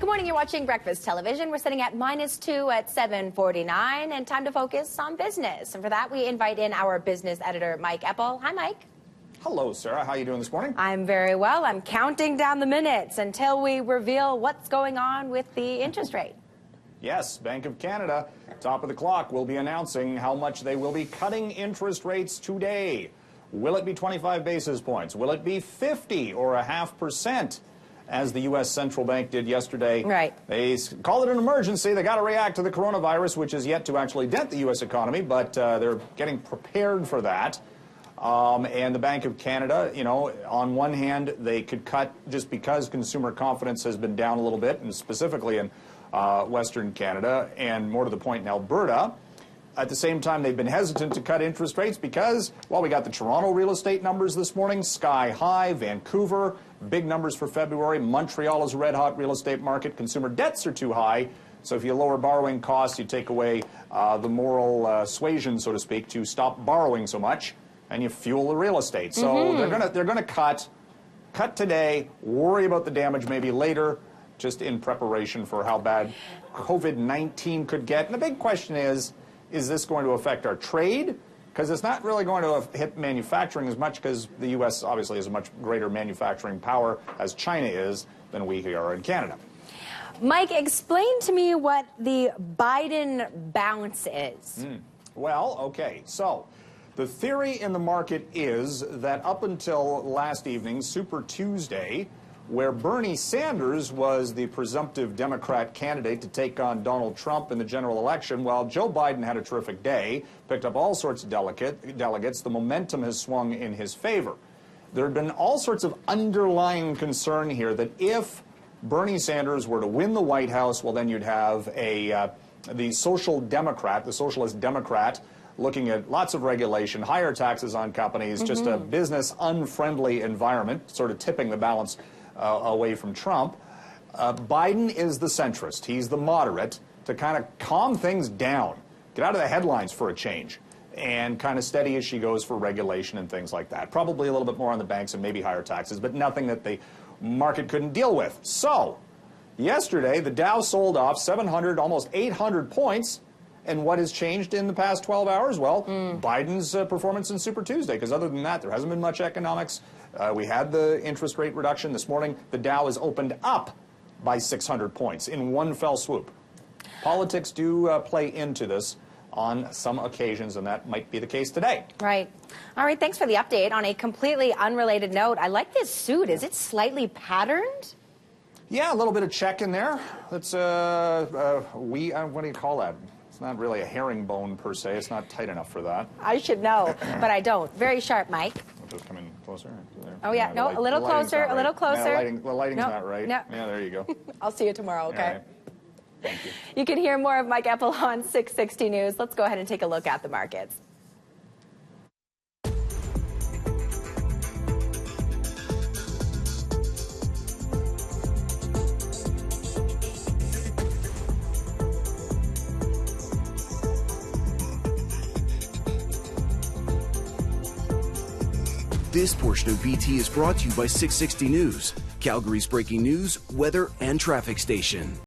Good morning, you're watching Breakfast Television. We're sitting at -2 at 7:49 and time to focus on business. And for that, we invite in our business editor, Mike Epple. Hi, Mike. Hello, Sarah. How are you doing this morning? I'm very well. I'm counting down the minutes until we reveal what's going on with the interest rate. Yes, Bank of Canada, top of the clock, will be announcing how much they will be cutting interest rates today. Will it be 25 basis points? Will it be 50 or 0.5%? As the U.S. Central Bank did yesterday. Right. They called it an emergency. They got to react to the coronavirus, which is yet to actually dent the U.S. economy, but they're getting prepared for that. And the Bank of Canada, you know, on one hand, they could cut just because consumer confidence has been down a little bit, and specifically in Western Canada, and more to the point in Alberta. At the same time, they've been hesitant to cut interest rates because, well, we got the Toronto real estate numbers this morning, sky high, Vancouver, big numbers for February, Montreal is a red-hot real estate market, consumer debts are too high, so if you lower borrowing costs, you take away the moral suasion, so to speak, to stop borrowing so much, and you fuel the real estate. So they're gonna cut today, worry about the damage maybe later, just in preparation for how bad COVID-19 could get. And the big question is this going to affect our trade? Because it's not really going to hit manufacturing as much, because the U.S. obviously has a much greater manufacturing power, as China is, than we are in Canada. Mike, explain to me what the Biden bounce is. Well, okay, so the theory in the market is that up until last evening, Super Tuesday, where Bernie Sanders was the presumptive Democrat candidate to take on Donald Trump in the general election, while Joe Biden had a terrific day, picked up all sorts of delegates, the momentum has swung in his favor. There had been all sorts of underlying concern here that if Bernie Sanders were to win the White House, well, then you'd have the socialist Democrat, looking at lots of regulation, higher taxes on companies, just a business-unfriendly environment, sort of tipping the balance away from Trump. Biden is the centrist. He's the moderate to kind of calm things down, get out of the headlines for a change, and kind of steady as she goes for regulation and things like that. Probably a little bit more on the banks and maybe higher taxes, but nothing that the market couldn't deal with. So yesterday, the Dow sold off 700, almost 800 points. And what has changed in the past 12 hours? Well, Biden's performance in Super Tuesday, because other than that, there hasn't been much economics. We had the interest rate reduction this morning. The Dow has opened up by 600 points in one fell swoop. Politics do play into this on some occasions, and that might be the case today. Right. All right, thanks for the update. On a completely unrelated note, I like this suit. Is it slightly patterned? Yeah, a little bit of check in there. That's, what do you call that? It's not really a herringbone per se. It's not tight enough for that. I should know, but I don't. Very sharp, Mike. I'll just come in closer. There. Oh, yeah. No, a little closer, a little closer. Yeah, the lighting's not right. No. Yeah, there you go. I'll see you tomorrow, okay? All right. Thank you. You can hear more of Mike Epple on 660 News. Let's go ahead and take a look at the markets. This portion of BT is brought to you by 660 News, Calgary's breaking news, weather, and traffic station.